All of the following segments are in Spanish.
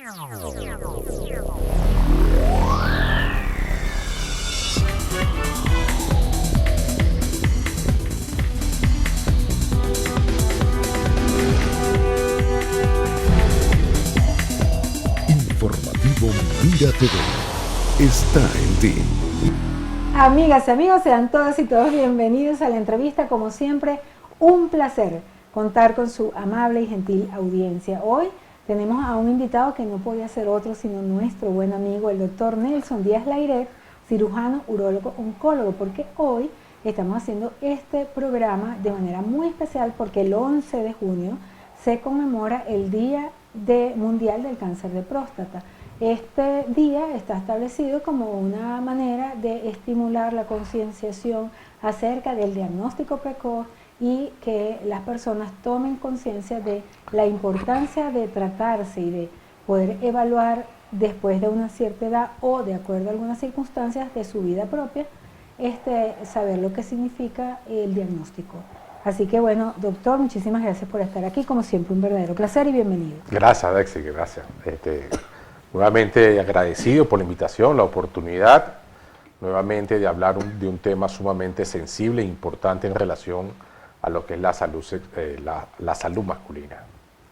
Informativo Mira TV está en ti. Amigas y amigos, sean todas y todos bienvenidos a la entrevista. Como siempre, un placer contar con su amable y gentil audiencia. Hoy tenemos a un invitado que no podía ser otro sino nuestro buen amigo, el doctor Nelson Díaz Layret, cirujano, urólogo, oncólogo, porque hoy estamos haciendo este programa de manera muy especial porque el 11 de junio se conmemora el Día Mundial del Cáncer de Próstata. Este día está establecido como una manera de estimular la concienciación acerca del diagnóstico precoz y que las personas tomen conciencia de la importancia de tratarse y de poder evaluar después de una cierta edad o de acuerdo a algunas circunstancias de su vida propia, saber lo que significa el diagnóstico. Así que bueno, doctor, muchísimas gracias por estar aquí, como siempre un verdadero placer y bienvenido. Gracias, Alexi, gracias. Nuevamente agradecido por la invitación, la oportunidad, nuevamente de hablar de un tema sumamente sensible e importante en relación a lo que es la salud masculina.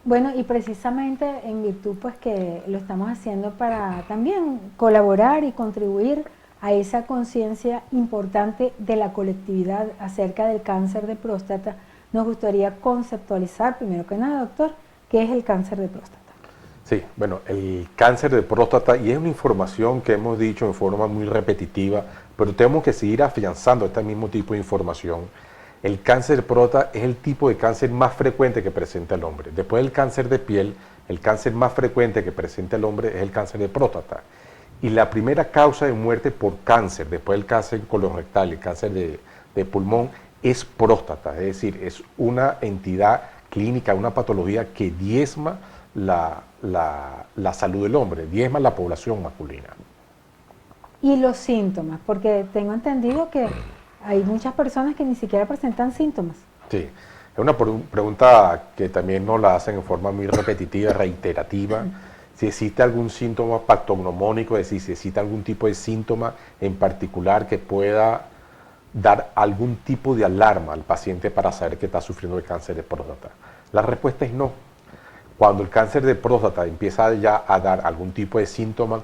Bueno, y precisamente en virtud pues que lo estamos haciendo para también colaborar y contribuir a esa conciencia importante de la colectividad acerca del cáncer de próstata, nos gustaría conceptualizar, primero que nada, doctor, ¿qué es el cáncer de próstata? Sí, bueno, el cáncer de próstata, y es una información que hemos dicho en forma muy repetitiva, pero tenemos que seguir afianzando este mismo tipo de información. El cáncer de próstata es el tipo de cáncer más frecuente que presenta el hombre. Después del cáncer de piel, el cáncer más frecuente que presenta el hombre es el cáncer de próstata. Y la primera causa de muerte por cáncer, después del cáncer colorectal, el cáncer de pulmón, es próstata. Es decir, es una entidad clínica, una patología que diezma la salud del hombre, diezma la población masculina. Y los síntomas, porque tengo entendido que hay muchas personas que ni siquiera presentan síntomas. Sí, es una pregunta que también nos la hacen en forma muy repetitiva, reiterativa. Si existe algún síntoma patognomónico, es decir, si existe algún tipo de síntoma en particular que pueda dar algún tipo de alarma al paciente para saber que está sufriendo de cáncer de próstata. La respuesta es no. Cuando el cáncer de próstata empieza ya a dar algún tipo de síntoma,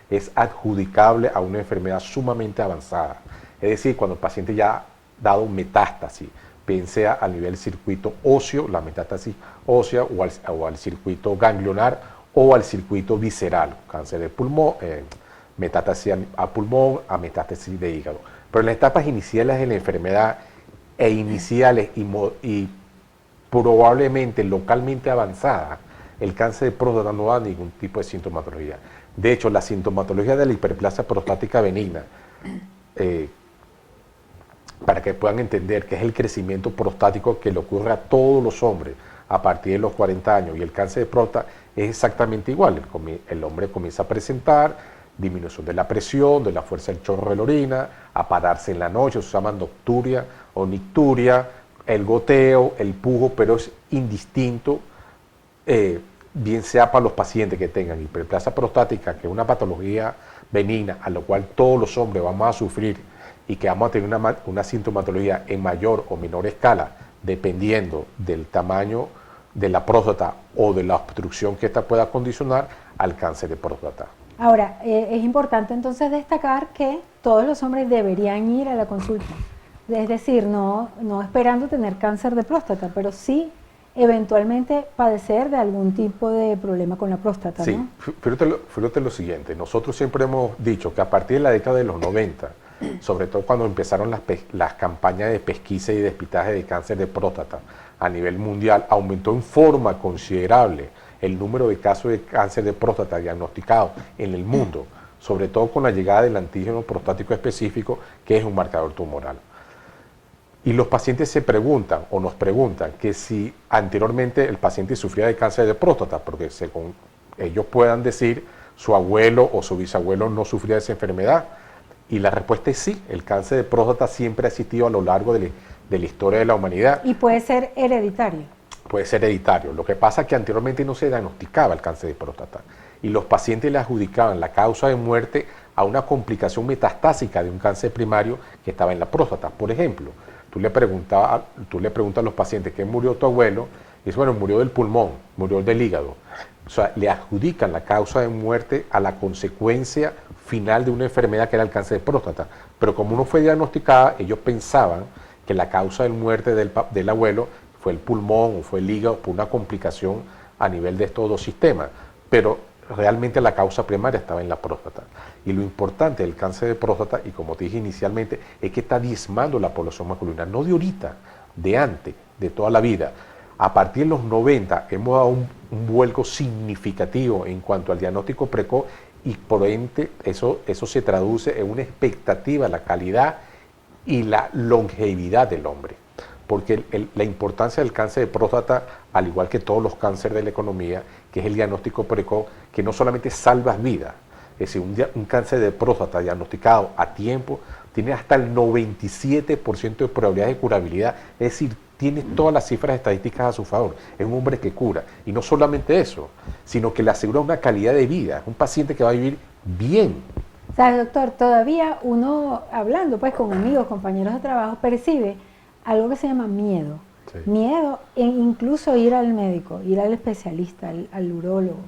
es adjudicable a una enfermedad sumamente avanzada. Es decir, cuando el paciente ya ha dado metástasis, bien sea a nivel circuito óseo, la metástasis ósea, o al circuito ganglionar, o al circuito visceral, cáncer de pulmón, metástasis a pulmón, a metástasis de hígado. Pero en las etapas iniciales de la enfermedad y probablemente localmente avanzada, el cáncer de próstata no da ningún tipo de sintomatología. De hecho, la sintomatología de la hiperplasia prostática benigna, para que puedan entender que es el crecimiento prostático que le ocurre a todos los hombres a partir de los 40 años, y el cáncer de próstata es exactamente igual. El hombre comienza a presentar disminución de la presión, de la fuerza del chorro de la orina, a pararse en la noche, se llama nocturia o nicturia, el goteo, el pujo, pero es indistinto, bien sea para los pacientes que tengan hiperplasia prostática, que es una patología benigna, a lo cual todos los hombres vamos a sufrir y que vamos a tener una sintomatología en mayor o menor escala, dependiendo del tamaño de la próstata o de la obstrucción que ésta pueda condicionar al cáncer de próstata. Ahora, es importante entonces destacar que todos los hombres deberían ir a la consulta. Es decir, no esperando tener cáncer de próstata, pero sí eventualmente padecer de algún tipo de problema con la próstata, sí, ¿no? Fíjate lo siguiente, nosotros siempre hemos dicho que a partir de la década de los 90, sobre todo cuando empezaron las campañas de pesquisa y despistaje de cáncer de próstata a nivel mundial, aumentó en forma considerable el número de casos de cáncer de próstata diagnosticados en el mundo, sobre todo con la llegada del antígeno prostático específico, que es un marcador tumoral. Y los pacientes se preguntan o nos preguntan que si anteriormente el paciente sufría de cáncer de próstata, porque según ellos puedan decir, su abuelo o su bisabuelo no sufría de esa enfermedad. Y la respuesta es sí, el cáncer de próstata siempre ha existido a lo largo de la historia de la humanidad. Y puede ser hereditario. puede ser hereditario. Lo que pasa es que anteriormente no se diagnosticaba el cáncer de próstata y los pacientes le adjudicaban la causa de muerte a una complicación metastásica de un cáncer primario que estaba en la próstata. Por ejemplo, tú le preguntas a los pacientes ¿qué murió tu abuelo? Y dice, bueno, murió del pulmón, murió del hígado. O sea, le adjudican la causa de muerte a la consecuencia final de una enfermedad que era el cáncer de próstata. Pero como no fue diagnosticada, ellos pensaban que la causa de muerte del abuelo fue el pulmón o fue el hígado por una complicación a nivel de estos dos sistemas. Pero realmente la causa primaria estaba en la próstata. Y lo importante del cáncer de próstata, y como te dije inicialmente, es que está diezmando la población masculina, no de ahorita, de antes, de toda la vida. A partir de los 90 hemos dado un vuelco significativo en cuanto al diagnóstico precoz y por ende eso se traduce en una expectativa, la calidad y la longevidad del hombre. Porque la importancia del cáncer de próstata, al igual que todos los cánceres de la economía, que es el diagnóstico precoz, que no solamente salvas vidas, es decir, un cáncer de próstata diagnosticado a tiempo tiene hasta el 97% de probabilidad de curabilidad, es decir, tiene todas las cifras estadísticas a su favor. Es un hombre que cura. Y no solamente eso, sino que le asegura una calidad de vida. Es un paciente que va a vivir bien. O sea, doctor, todavía uno, hablando pues con amigos, compañeros de trabajo, percibe algo que se llama miedo. Sí. Miedo en incluso ir al médico, ir al especialista, al urólogo.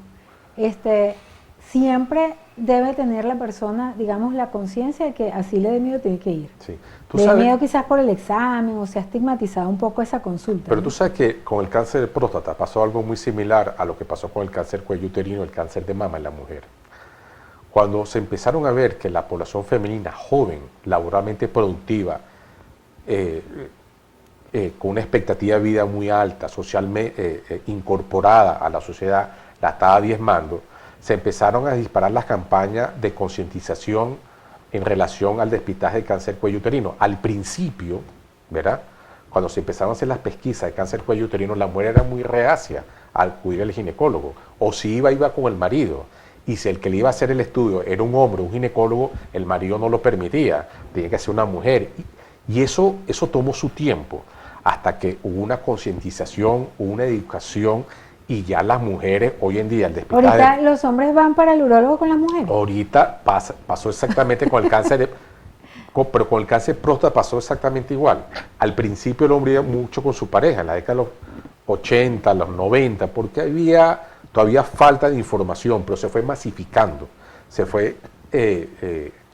Siempre debe tener la persona, digamos, la conciencia de que así le dé miedo, tiene que ir. Sí. Le dé miedo quizás por el examen, o se ha estigmatizado un poco esa consulta. Pero ¿no? tú sabes que con el cáncer de próstata pasó algo muy similar a lo que pasó con el cáncer cuello uterino, el cáncer de mama en la mujer. Cuando se empezaron a ver que la población femenina joven, laboralmente productiva, con una expectativa de vida muy alta, socialmente incorporada a la sociedad, la estaba diezmando, se empezaron a disparar las campañas de concientización en relación al despistaje de cáncer cuello uterino. Al principio, ¿verdad? Cuando se empezaron a hacer las pesquisas de cáncer cuello uterino, la mujer era muy reacia a acudir al ginecólogo, o si iba con el marido, y si el que le iba a hacer el estudio era un hombre, un ginecólogo, el marido no lo permitía, tenía que ser una mujer, y eso tomó su tiempo, hasta que hubo una concientización, hubo una educación, y ya las mujeres, hoy en día, el despistaje... Ahorita los hombres van para el urólogo con las mujeres. Ahorita pasó exactamente con el cáncer pero con el cáncer de próstata pasó exactamente igual. Al principio el hombre iba mucho con su pareja, en la década de los 80, los 90, porque había todavía falta de información, pero se fue masificando, se fue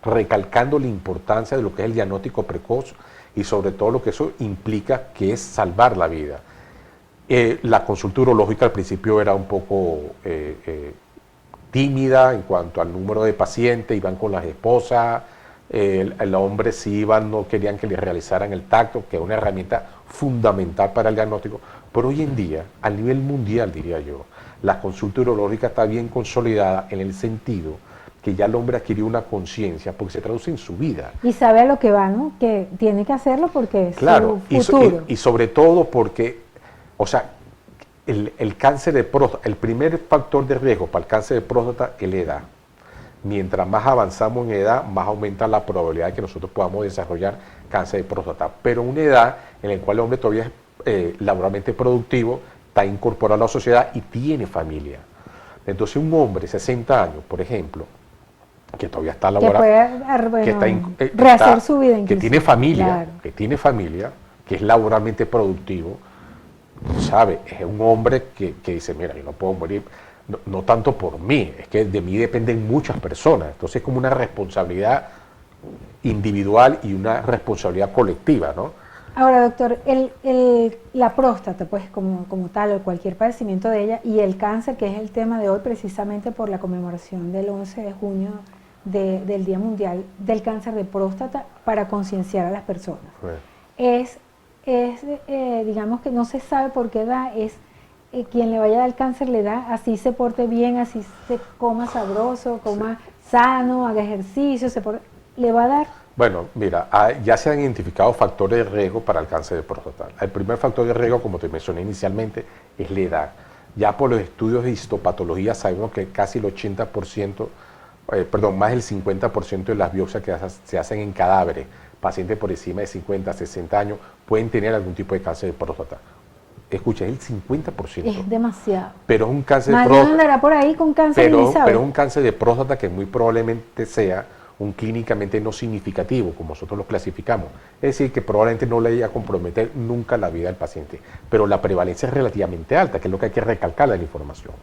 recalcando la importancia de lo que es el diagnóstico precoz y sobre todo lo que eso implica, que es salvar la vida. La consulta urológica al principio era un poco tímida en cuanto al número de pacientes, iban con las esposas, el hombre si iban no querían que le realizaran el tacto, que es una herramienta fundamental para el diagnóstico, pero hoy en día, a nivel mundial diría yo, la consulta urológica está bien consolidada en el sentido que ya el hombre adquirió una conciencia porque se traduce en su vida. Y sabe a lo que va, ¿no? Que tiene que hacerlo porque es claro, su futuro. Y sobre todo porque, o sea, el cáncer de próstata, el primer factor de riesgo para el cáncer de próstata es la edad. Mientras más avanzamos en edad, más aumenta la probabilidad de que nosotros podamos desarrollar cáncer de próstata. Pero una edad en la cual el hombre todavía es laboralmente productivo, está incorporado a la sociedad y tiene familia. Entonces un hombre de 60 años, por ejemplo, que todavía está laborando, rehacer su vida incluso. que tiene familia, claro. que es laboralmente productivo, ¿sabe? Es un hombre que dice, mira, yo no puedo morir, no tanto por mí, es que de mí dependen muchas personas. Entonces es como una responsabilidad individual y una responsabilidad colectiva, ¿no? Ahora, doctor, la próstata, pues como tal, o cualquier padecimiento de ella, y el cáncer, que es el tema de hoy, precisamente por la conmemoración del 11 de junio del Día Mundial del Cáncer de Próstata, para concienciar a las personas. Digamos que no se sabe por qué da, quien le vaya a dar el cáncer le da, así se porte bien, así se coma sabroso, coma sano, haga ejercicio, le va a dar. Bueno, mira, ya se han identificado factores de riesgo para el cáncer de próstata. El primer factor de riesgo, como te mencioné inicialmente, es la edad. Ya por los estudios de histopatología sabemos que casi el 80%, más del 50% de las biopsias que se hacen en cadáveres, pacientes por encima de 50, 60 años, pueden tener algún tipo de cáncer de próstata. escucha, es el 50%. Es demasiado. Pero es un cáncer de Nadie próstata. andará por ahí con cáncer y ni Pero sabe. es un cáncer de próstata que muy probablemente sea un clínicamente no significativo, como nosotros lo clasificamos. Es decir, que probablemente no le vaya a comprometer nunca la vida del paciente. Pero la prevalencia es relativamente alta, que es lo que hay que recalcar en la información.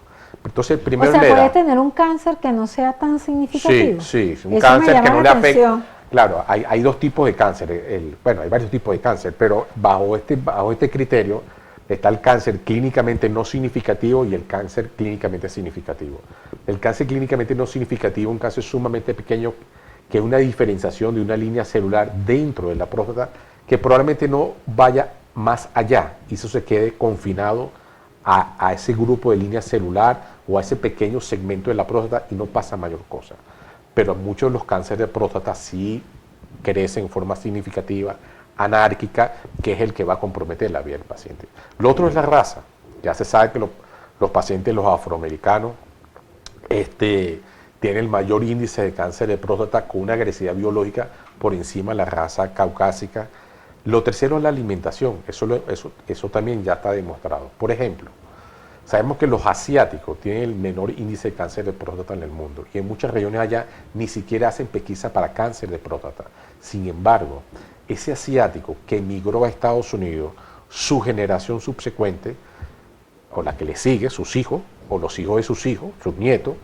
Entonces, primero O sea, le puede da. tener un cáncer que no sea tan significativo. Sí, un Eso cáncer me que llama no le la afecte. atención. Claro, hay dos tipos de cáncer. Bueno, hay varios tipos de cáncer, pero bajo este criterio está el cáncer clínicamente no significativo y el cáncer clínicamente significativo. El cáncer clínicamente no significativo es un cáncer sumamente pequeño que es una diferenciación de una línea celular dentro de la próstata que probablemente no vaya más allá y eso se quede confinado a ese grupo de línea celular o a ese pequeño segmento de la próstata y no pasa mayor cosa. Pero muchos de los cánceres de próstata sí crecen en forma significativa, anárquica, que es el que va a comprometer la vida del paciente. Lo otro es la raza. Ya se sabe que los pacientes, los afroamericanos, tienen el mayor índice de cáncer de próstata con una agresividad biológica por encima de la raza caucásica. Lo tercero es la alimentación. Eso también ya está demostrado. Por ejemplo, sabemos que los asiáticos tienen el menor índice de cáncer de próstata en el mundo y en muchas regiones allá ni siquiera hacen pesquisa para cáncer de próstata. Sin embargo, ese asiático que emigró a Estados Unidos, su generación subsecuente, o la que le sigue, sus hijos, o los hijos de sus hijos, sus nietos,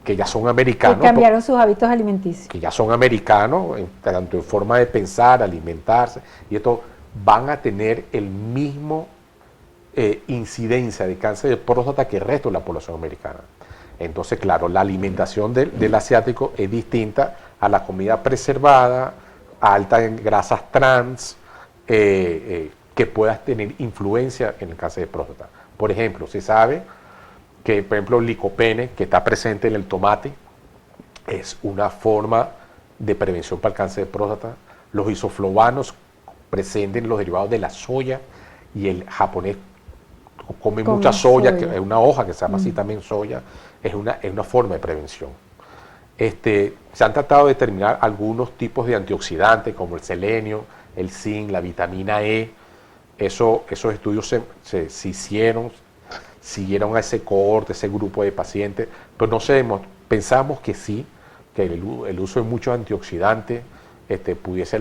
que ya son americanos, Que cambiaron sus hábitos alimenticios. que ya son americanos, tanto en forma de pensar, alimentarse, y esto van a tener el mismo incidencia de cáncer de próstata que el resto de la población americana. Entonces, claro, la alimentación del asiático es distinta a la comida preservada, alta en grasas trans, que puedas tener influencia en el cáncer de próstata. Por ejemplo, se sabe que, por ejemplo, el licopene, que está presente en el tomate, es una forma de prevención para el cáncer de próstata. Los isoflavonos presentes en los derivados de la soya y el japonés come mucha soya, que es una hoja que se llama así también soya, es una forma de prevención. Se han tratado de determinar algunos tipos de antioxidantes como el selenio, el zinc, la vitamina E. Esos estudios se hicieron, siguieron a ese cohorte, ese grupo de pacientes, pero no sabemos, pensamos que sí, que el uso de muchos antioxidantes pudiese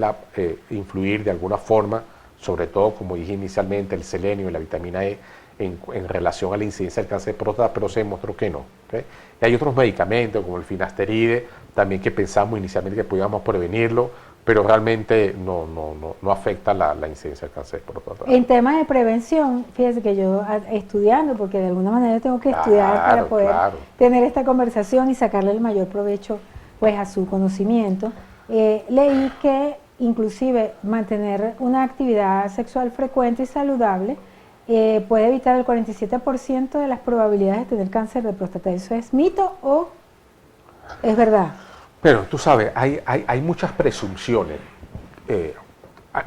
influir de alguna forma, sobre todo, como dije inicialmente, el selenio y la vitamina E, en relación a la incidencia del cáncer de próstata, pero se demostró que no. ¿Okay? Y hay otros medicamentos, como el finasteride, también que pensamos inicialmente que podíamos prevenirlo, pero realmente no afecta la incidencia del cáncer de próstata. En temas de prevención, fíjese que yo estudiando, porque de alguna manera tengo que estudiar para poder tener esta conversación y sacarle el mayor provecho pues a su conocimiento, leí que inclusive mantener una actividad sexual frecuente y saludable puede evitar el 47% de las probabilidades de tener cáncer de próstata. ¿Eso es mito o es verdad? Pero tú sabes, hay muchas presunciones.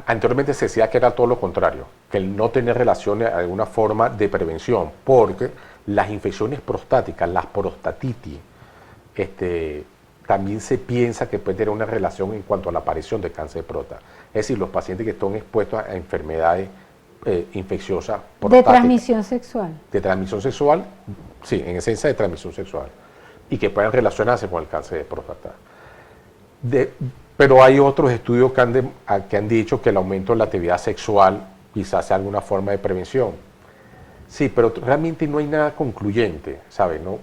Anteriormente se decía que era todo lo contrario, que el no tener relaciones de alguna forma de prevención, porque las infecciones prostáticas, las prostatitis, también se piensa que puede tener una relación en cuanto a la aparición de cáncer de próstata. Es decir, los pacientes que están expuestos a enfermedades infecciosas prostáticas. De transmisión sexual. De transmisión sexual, sí, en esencia de transmisión sexual. Y que puedan relacionarse con el cáncer de próstata. Pero hay otros estudios que han dicho que el aumento de la actividad sexual quizás sea alguna forma de prevención. Sí, pero realmente no hay nada concluyente, ¿sabes? ¿No?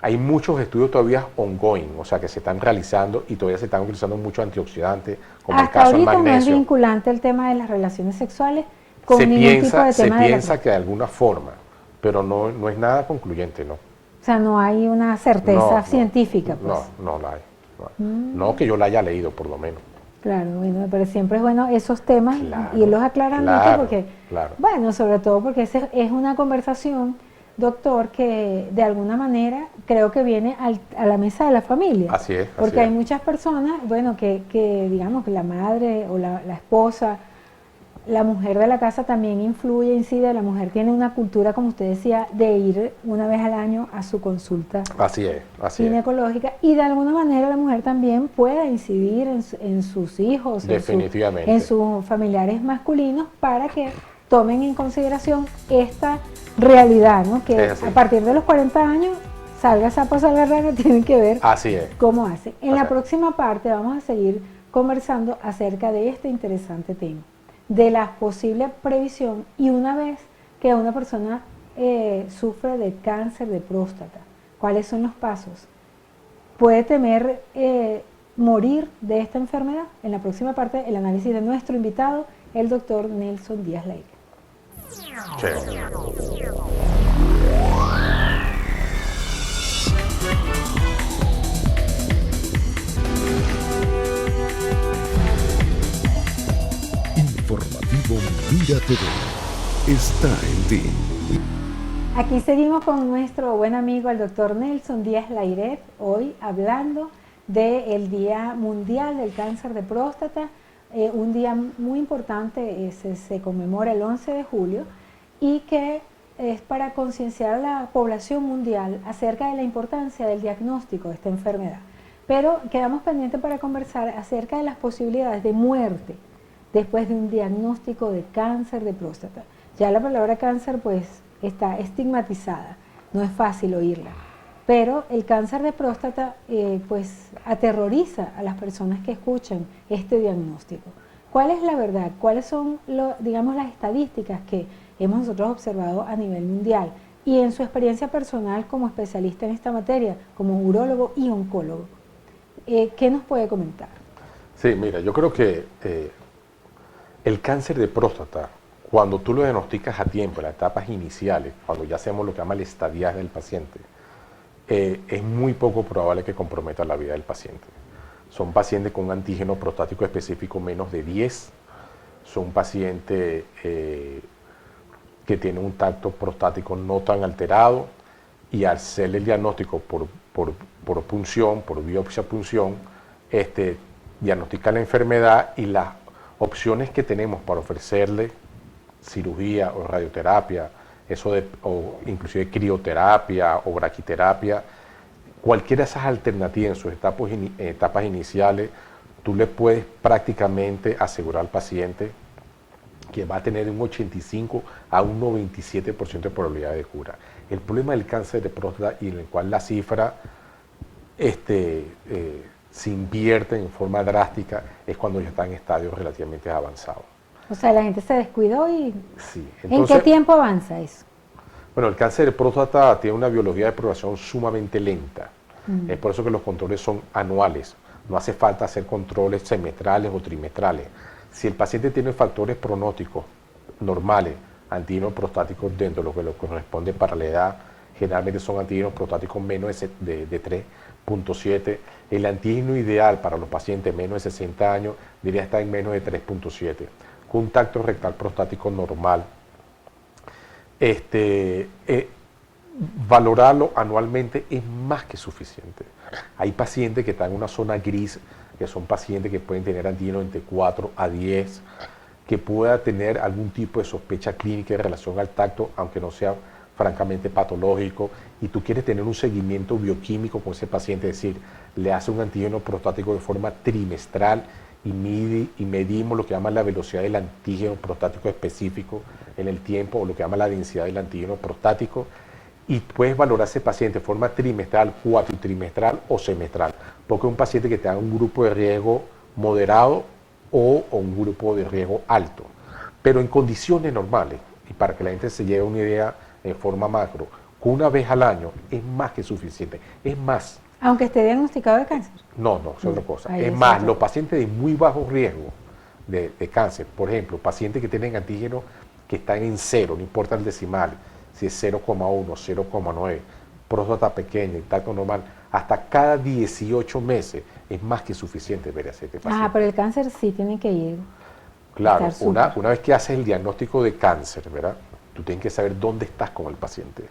Hay muchos estudios todavía ongoing, o sea, que se están realizando y todavía se están utilizando muchos antioxidantes, como el caso del magnesio. Hasta ahorita no es vinculante el tema de las relaciones sexuales con ningún tipo de tema. Se piensa que de alguna forma, pero no es nada concluyente, ¿no? O sea, no hay una certeza científica, pues. No la hay. No que yo la haya leído, por lo menos. Claro, bueno, pero siempre es bueno esos temas irlos aclarando, porque, bueno, sobre todo porque es una conversación, doctor, que de alguna manera creo que viene a la mesa de la familia. Así es. Porque hay muchas personas, bueno, que digamos que la madre o la esposa, la mujer de la casa también influye, incide. La mujer tiene una cultura, como usted decía, de ir una vez al año a su consulta ginecológica, y de alguna manera la mujer también puede incidir en sus hijos, definitivamente, en sus familiares masculinos, para que tomen en consideración esta realidad, ¿no? Que Es así. a partir de los 40 años, salga sapo, salga rana, tienen que ver Así es. cómo hace. En la Ok. próxima parte vamos a seguir conversando acerca de este interesante tema, de la posible previsión y una vez que una persona sufre de cáncer de próstata, ¿cuáles son los pasos? ¿Puede temer morir de esta enfermedad? En la próxima parte, el análisis de nuestro invitado, el doctor Nelson Díaz Laire. Chévere. Informativo Mira TV está en ti. Aquí seguimos con nuestro buen amigo, el doctor Nelson Díaz Laire, hoy hablando del Día Mundial del Cáncer de Próstata, un día muy importante, se conmemora el 11 de julio y que es para concienciar a la población mundial acerca de la importancia del diagnóstico de esta enfermedad. Pero quedamos pendientes para conversar acerca de las posibilidades de muerte después de un diagnóstico de cáncer de próstata. Ya la palabra cáncer pues está estigmatizada, no es fácil oírla, pero el cáncer de próstata pues aterroriza a las personas que escuchan este diagnóstico. ¿Cuál es la verdad? ¿Cuáles son digamos, las estadísticas que hemos nosotros observado a nivel mundial? Y en su experiencia personal como especialista en esta materia, como urólogo y oncólogo, ¿qué nos puede comentar? Sí, mira, yo creo que el cáncer de próstata, cuando tú lo diagnosticas a tiempo, en las etapas iniciales, cuando ya hacemos lo que llama el estadiaje del paciente, es muy poco probable que comprometa la vida del paciente. Son pacientes con un antígeno prostático específico menos de 10, son pacientes que tienen un tacto prostático no tan alterado y al hacerle el diagnóstico por punción, por biopsia punción, diagnostica la enfermedad y las opciones que tenemos para ofrecerle cirugía o radioterapia, o inclusive crioterapia o braquiterapia, cualquiera de esas alternativas en sus etapas iniciales, tú le puedes prácticamente asegurar al paciente que va a tener un 85 a un 97% de probabilidad de cura. El problema del cáncer de próstata y en el cual la cifra se invierte en forma drástica es cuando ya está en estadios relativamente avanzados. O sea, la gente se descuidó y Sí, ¿en qué tiempo avanza eso? Bueno, el cáncer de próstata tiene una biología de progresión sumamente lenta. Es por eso que los controles son anuales. No hace falta hacer controles semestrales o trimestrales. Si el paciente tiene factores pronósticos normales, antígenos prostáticos dentro de lo que le corresponde para la edad, generalmente son antígenos prostáticos menos de 3.7. El antígeno ideal para los pacientes menos de 60 años debería estar en menos de 3.7. Con un tacto rectal prostático normal. Valorarlo anualmente es más que suficiente. Hay pacientes que están en una zona gris, que son pacientes que pueden tener antígenos entre 4 a 10, que pueda tener algún tipo de sospecha clínica en relación al tacto, aunque no sea francamente patológico, y tú quieres tener un seguimiento bioquímico con ese paciente, es decir, le hace un antígeno prostático de forma trimestral y medimos lo que llama la velocidad del antígeno prostático específico en el tiempo, o lo que llama la densidad del antígeno prostático, y puedes valorar a ese paciente de forma trimestral, cuatrimestral o semestral, porque es un paciente que tenga un grupo de riesgo moderado o un grupo de riesgo alto. Pero en condiciones normales, y para que la gente se lleve una idea en forma macro, una vez al año es más que suficiente. Es más, Aunque esté diagnosticado de cáncer. no, es otra cosa. Ahí Es es más, otra los cosa. pacientes de muy bajo riesgo de cáncer, por ejemplo, pacientes que tienen antígenos que están en 0, no importa el decimal, si es 0,1, 0,9, próstata pequeña, tacto normal, hasta cada 18 meses es más que suficiente ver a ese paciente. Ajá, pero el cáncer sí tiene que ir. Claro, estar una súper. vez que haces el diagnóstico de cáncer, ¿verdad? Tú tienes que saber dónde estás con el paciente.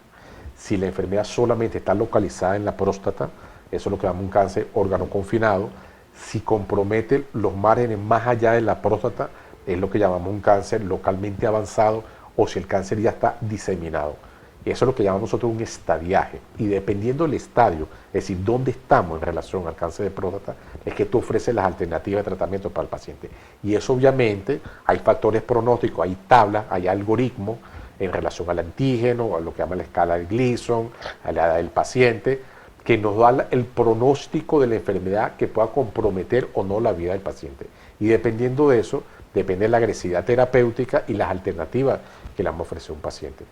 Si la enfermedad solamente está localizada en la próstata, eso es lo que llamamos un cáncer órgano confinado. Si compromete los márgenes más allá de la próstata, es lo que llamamos un cáncer localmente avanzado, o si el cáncer ya está diseminado. Y eso es lo que llamamos nosotros un estadiaje. Y dependiendo del estadio, es decir, dónde estamos en relación al cáncer de próstata, es que tú ofreces las alternativas de tratamiento para el paciente. Y eso obviamente, hay factores pronósticos, hay tablas, hay algoritmos en relación al antígeno, a lo que llama la escala de Gleason, a la edad del paciente, que nos da el pronóstico de la enfermedad que pueda comprometer o no la vida del paciente. Y dependiendo de eso, depende de la agresividad terapéutica y las alternativas que le vamos a ofrecer a un paciente.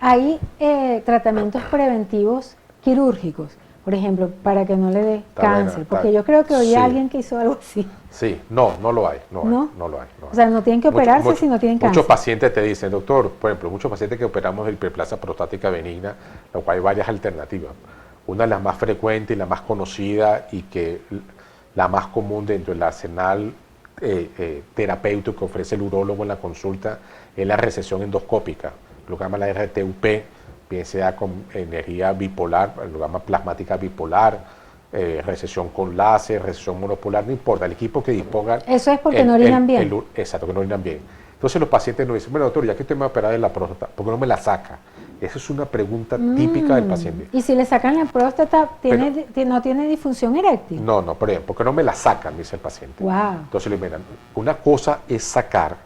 Hay tratamientos preventivos quirúrgicos, por ejemplo, para que no le dé cáncer, porque yo creo que oí a alguien que hizo algo así. Sí, no lo hay, no lo hay. O sea, no tienen que operarse si no tienen cáncer. Muchos pacientes te dicen, doctor, por ejemplo, muchos pacientes que operamos de hiperplasia prostática benigna, lo cual hay varias alternativas. Una de las más frecuentes y la más conocida y que la más común dentro del arsenal terapéutico que ofrece el urólogo en la consulta es la resección endoscópica, lo que llama la RTUP, bien sea con energía bipolar, lo que llama plasmática bipolar, resección con láser, resección monopolar, no importa, el equipo que disponga. Eso es porque no orinan bien. Exacto, que no orinan bien. Entonces los pacientes nos dicen, bueno doctor, ya que usted me va a operar de la próstata, ¿por qué no me la saca? Esa es una pregunta típica del paciente. ¿Y si le sacan la próstata, no tiene disfunción eréctil? No, por ejemplo, ¿por qué no me la sacan? Dice el paciente. Wow. Entonces le miran, una cosa es sacar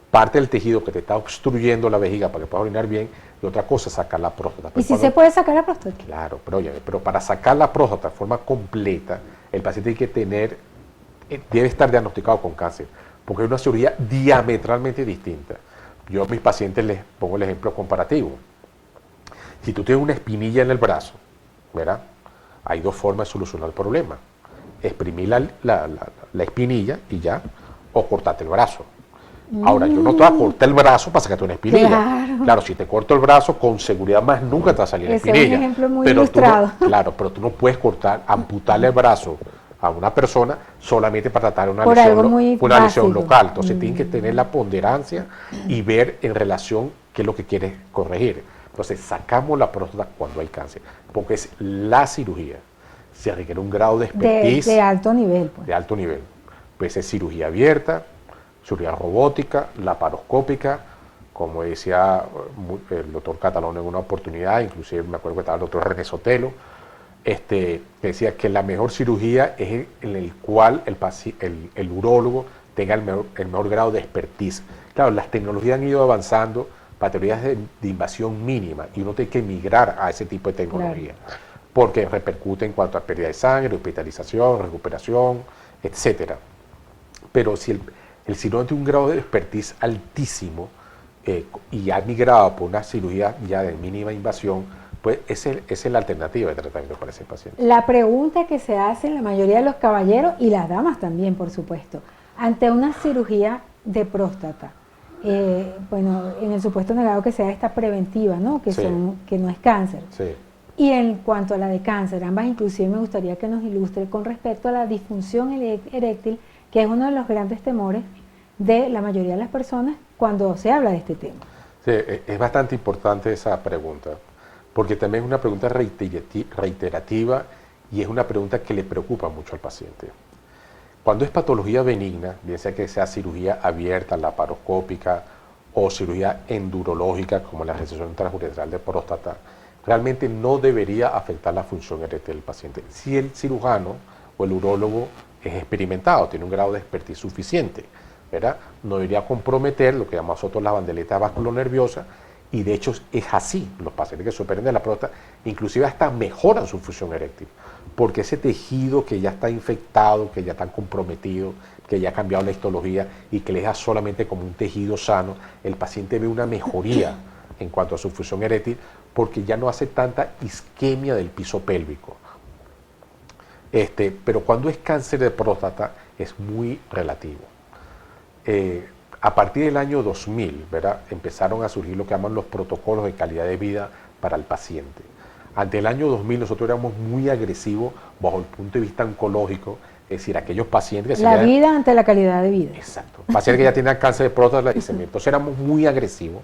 parte del tejido que te está obstruyendo la vejiga para que puedas orinar bien, y otra cosa es sacar la próstata. ¿Y si se puede sacar la próstata? Claro, pero para sacar la próstata de forma completa, el paciente debe estar diagnosticado con cáncer, porque es una cirugía diametralmente distinta. Yo a mis pacientes les pongo el ejemplo comparativo. Si tú tienes una espinilla en el brazo, ¿verdad? Hay dos formas de solucionar el problema. Exprimir la espinilla y ya, o cortarte el brazo. Ahora, yo no te voy a cortar el brazo para sacarte una espinilla. Claro, si te corto el brazo, con seguridad más nunca te va a salir la espinilla. Es un ejemplo muy ilustrado. Pero tú no puedes amputarle el brazo a una persona solamente para tratar una lesión local. Entonces tienes que tener la ponderancia y ver en relación qué es lo que quieres corregir. Entonces sacamos la próstata cuando hay cáncer, porque es la cirugía. Se requiere un grado de expertise. De alto nivel. Pues. De alto nivel. Pues es cirugía abierta, cirugía robótica, laparoscópica, como decía el doctor Catalón en una oportunidad, inclusive me acuerdo que estaba el doctor René Sotelo, que decía que la mejor cirugía es en el cual el urólogo tenga el mejor grado de expertise. Claro, las tecnologías han ido avanzando para teorías de invasión mínima y uno tiene que migrar a ese tipo de tecnología, porque repercute en cuanto a pérdida de sangre, hospitalización, recuperación, etcétera. Pero si el cirujano tiene un grado de expertise altísimo y ha migrado por una cirugía ya de mínima invasión, pues esa es la alternativa de tratamiento para ese paciente. La pregunta que se hace la mayoría de los caballeros y las damas también, por supuesto, ante una cirugía de próstata, bueno, en el supuesto negado que sea esta preventiva, ¿no? Que no es cáncer. Sí. Y en cuanto a la de cáncer, ambas inclusive me gustaría que nos ilustre con respecto a la disfunción eréctil, que es uno de los grandes temores de la mayoría de las personas cuando se habla de este tema. Sí, es bastante importante esa pregunta, porque también es una pregunta reiterativa y es una pregunta que le preocupa mucho al paciente. Cuando es patología benigna, bien sea que sea cirugía abierta, laparoscópica o cirugía endurológica como la resección transuretral de próstata, realmente no debería afectar la función eréctil del paciente. Si el cirujano o el urólogo es experimentado, tiene un grado de expertise suficiente, ¿verdad? No debería comprometer lo que llamamos nosotros la bandeleta vasculonerviosa, y de hecho es así. Los pacientes que se operan de la próstata inclusive hasta mejoran su función eréctil, porque ese tejido que ya está infectado, que ya está comprometido, que ya ha cambiado la histología y que le deja solamente como un tejido sano, el paciente ve una mejoría en cuanto a su función eréctil porque ya no hace tanta isquemia del piso pélvico. Pero cuando es cáncer de próstata es muy relativo. A partir del año 2000, ¿verdad? Empezaron a surgir lo que llaman los protocolos de calidad de vida para el paciente. Ante el año 2000 nosotros éramos muy agresivos bajo el punto de vista oncológico, es decir, aquellos pacientes... La vida ante la calidad de vida. Exacto. Pacientes que ya tenían cáncer de próstata, entonces éramos muy agresivos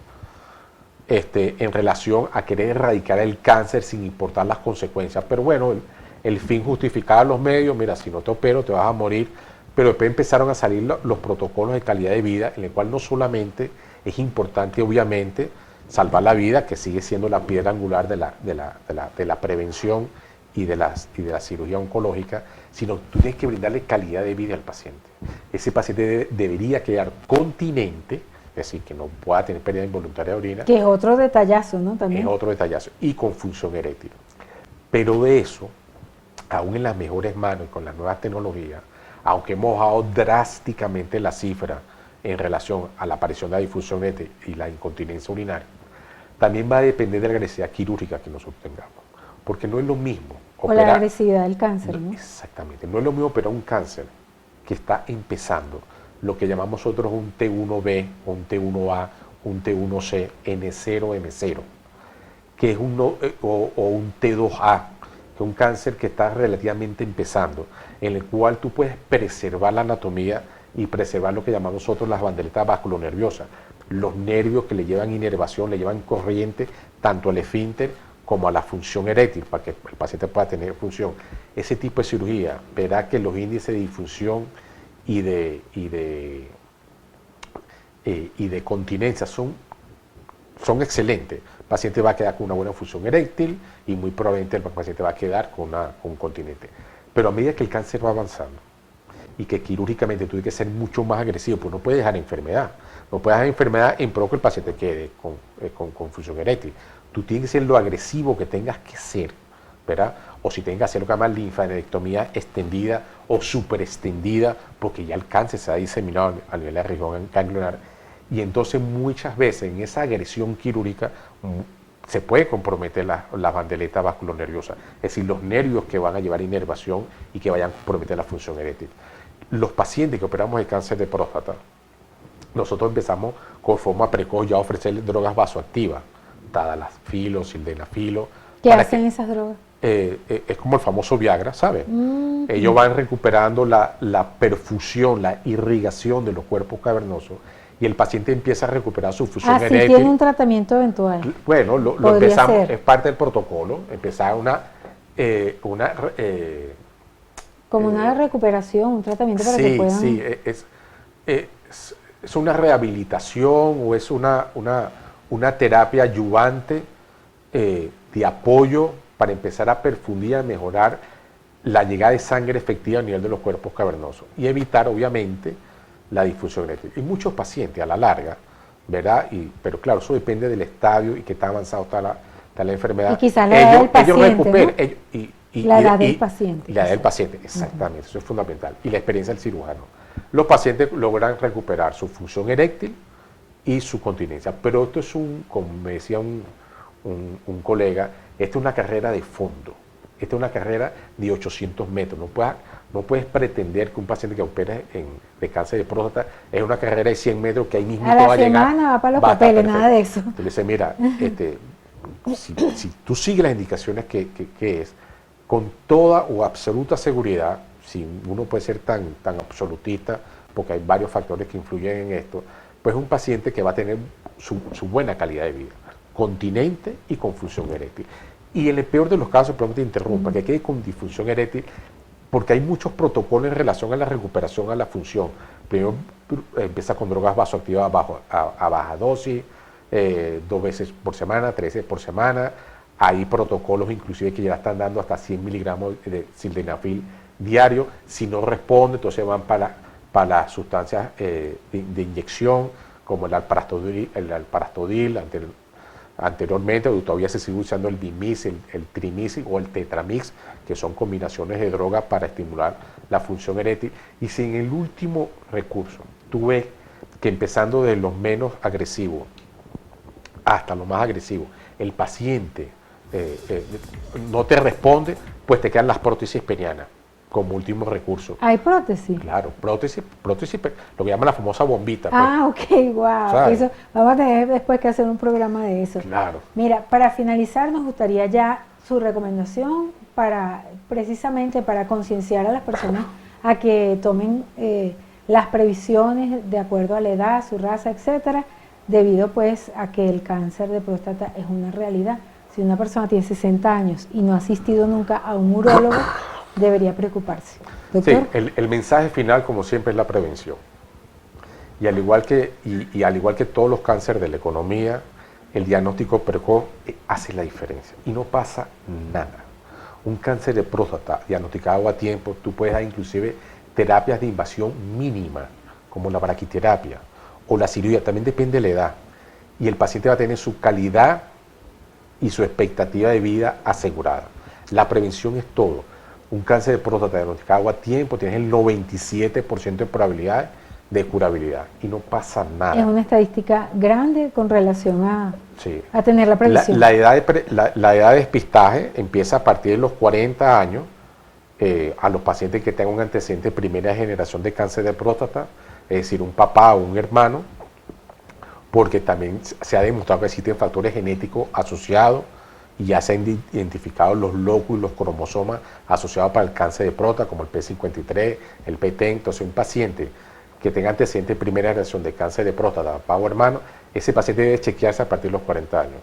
en relación a querer erradicar el cáncer sin importar las consecuencias. Pero bueno, el fin justificaba los medios, mira, si no te opero te vas a morir. Pero después empezaron a salir los protocolos de calidad de vida, en el cual no solamente es importante, obviamente, salvar la vida, que sigue siendo la piedra angular de la prevención y de la cirugía oncológica, sino tú tienes que brindarle calidad de vida al paciente. Ese paciente debería quedar continente, es decir, que no pueda tener pérdida involuntaria de orina. Que es otro detallazo, ¿no? También. Es otro detallazo. Y con función eréctil. Pero de eso, aún en las mejores manos y con las nuevas tecnologías, aunque hemos bajado drásticamente la cifra en relación a la aparición de la disfunción eréctil y la incontinencia urinaria, también va a depender de la agresividad quirúrgica que nosotros tengamos. Porque no es lo mismo O la agresividad del cáncer, ¿no? Exactamente. No es lo mismo operar un cáncer que está empezando, lo que llamamos nosotros un T1B, un T1A, un T1C, N0, M0, que es o un T2A, que es un cáncer que está relativamente empezando, en el cual tú puedes preservar la anatomía y preservar lo que llamamos nosotros las bandeletas vasculonerviosas, los nervios que le llevan inervación, le llevan corriente tanto al esfínter como a la función eréctil, para que el paciente pueda tener función. Ese tipo de cirugía verá que los índices de disfunción y de continencia son excelentes. El paciente va a quedar con una buena función eréctil y muy probablemente el paciente va a quedar con un continente. Pero a medida que el cáncer va avanzando y que quirúrgicamente tú tienes que ser mucho más agresivo, pues no puedes dejar enfermedad. No puedes dejar enfermedad en pro que el paciente quede con función eréctil. Tú tienes que ser lo agresivo que tengas que ser, ¿verdad? O si tengas que hacer lo que llaman linfadenectomía extendida o super extendida, porque ya el cáncer se ha diseminado a nivel de la región ganglionar. Y entonces muchas veces en esa agresión quirúrgica se puede comprometer la bandeleta vasculonerviosa, es decir, los nervios que van a llevar inervación y que vayan a comprometer la función eréctil. Los pacientes que operamos el cáncer de próstata, nosotros empezamos con forma precoz ya a ofrecerles drogas vasoactivas, tadalafilo, sildenafilo. ¿Qué hacen esas drogas? Es como el famoso Viagra, ¿sabes? Ellos van recuperando la perfusión, la irrigación de los cuerpos cavernosos y el paciente empieza a recuperar su función eréctil. Sí tiene un tratamiento eventual. Bueno, lo empezamos, es parte del protocolo, empezar como una recuperación, un tratamiento para que puedan... Sí, es una rehabilitación o es una terapia ayudante de apoyo para empezar a perfundir, a mejorar la llegada de sangre efectiva a nivel de los cuerpos cavernosos y evitar, obviamente, la difusión eréctil. Y muchos pacientes a la larga, ¿verdad? Pero claro, eso depende del estadio y qué tan avanzado está la enfermedad. Y quizás la edad del paciente, recuperan, ¿no? La edad del paciente. La edad del paciente, exactamente, eso es fundamental. Y la experiencia del cirujano. Los pacientes logran recuperar su función eréctil y su continencia. Pero esto es como me decía un colega, esta es una carrera de fondo. Esta es una carrera de 800 metros. No puedes pretender que un paciente que opere de cáncer de próstata es una carrera de 100 metros que ahí mismo va a llegar. A la semana va para los papeles, nada de eso. Entonces dice, mira, si tú sigues las indicaciones que es, con toda o absoluta seguridad, si uno puede ser tan absolutista, porque hay varios factores que influyen en esto, pues es un paciente que va a tener su buena calidad de vida, continente y con función eréctil. Y en el peor de los casos, perdón que te interrumpa, que quede con disfunción eréctil, porque hay muchos protocolos en relación a la recuperación a la función. Primero empieza con drogas vasoactivas a baja dosis, 2 veces por semana, 3 veces por semana. Hay protocolos inclusive que ya están dando hasta 100 miligramos de sildenafil diario. Si no responde, entonces van para las sustancias de inyección, como el alparastodil anteriormente, todavía se sigue usando el Bimix, el Trimix o el Tetramix, que son combinaciones de drogas para estimular la función eréctil. Y si en el último recurso tú ves que empezando de los menos agresivos hasta lo más agresivo, el paciente no te responde, pues te quedan las prótesis penianas como último recurso. ¿Hay prótesis? Claro, prótesis, lo que llaman la famosa bombita. Ok, wow. Eso, vamos a tener después que hacer un programa de eso. Claro. Mira, para finalizar nos gustaría ya su recomendación precisamente para concienciar a las personas a que tomen las previsiones de acuerdo a la edad, su raza, etcétera, debido pues a que el cáncer de próstata es una realidad. Si una persona tiene 60 años y no ha asistido nunca a un urólogo, debería preocuparse. ¿Doctor? Sí, el mensaje final, como siempre, es la prevención. Y al igual que todos los cánceres de la economía, el diagnóstico precoz hace la diferencia y no pasa nada. Un cáncer de próstata diagnosticado a tiempo, tú puedes dar inclusive terapias de invasión mínima, como la braquiterapia o la cirugía, también depende de la edad. Y el paciente va a tener su calidad y su expectativa de vida asegurada. La prevención es todo. Un cáncer de próstata diagnosticado a tiempo, tienes el 97% de probabilidad de curabilidad y no pasa nada. Es una estadística grande con relación a, Sí. a tener la previsión. La edad de despistaje empieza a partir de los 40 años a los pacientes que tengan un antecedente de primera generación de cáncer de próstata, es decir, un papá o un hermano, porque también se ha demostrado que existen factores genéticos asociados y ya se han identificado los locus y los cromosomas asociados para el cáncer de próstata, como el P53, el PTEN. Entonces, un paciente que tenga antecedente de primera generación de cáncer de próstata, papá o hermano, ese paciente debe chequearse a partir de los 40 años.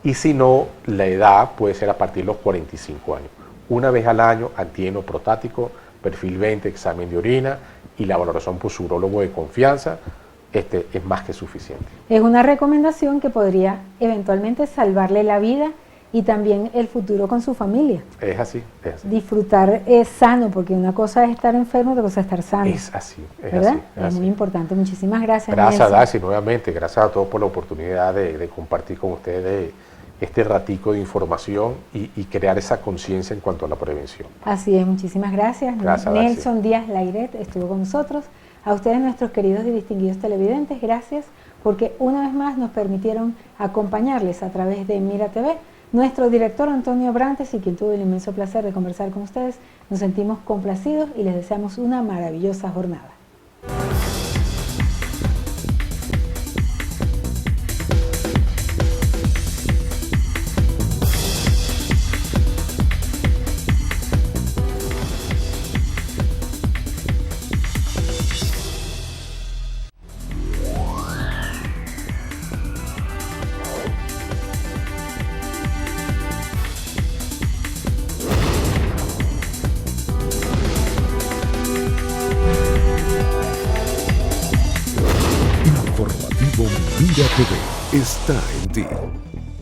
Y si no, la edad puede ser a partir de los 45 años. Una vez al año, antígeno prostático, perfil 20, examen de orina y la valoración por su urólogo de confianza, es más que suficiente. Es una recomendación que podría eventualmente salvarle la vida y también el futuro con su familia. Es así, es así. Disfrutar es sano, porque una cosa es estar enfermo, otra cosa es estar sano. Es así, es ¿Verdad? así. Es así. muy importante. Muchísimas gracias. Gracias, Nelson. Darcy, nuevamente. Gracias a todos por la oportunidad de compartir con ustedes este ratico de información y crear esa conciencia en cuanto a la prevención. Así es, muchísimas gracias. Gracias, Nelson Díaz Lairet estuvo con nosotros. A ustedes, nuestros queridos y distinguidos televidentes, gracias porque una vez más nos permitieron acompañarles a través de Mira TV. Nuestro director Antonio Brantes, y quien tuvo el inmenso placer de conversar con ustedes, nos sentimos complacidos y les deseamos una maravillosa jornada. Informativo Mira TV está en ti.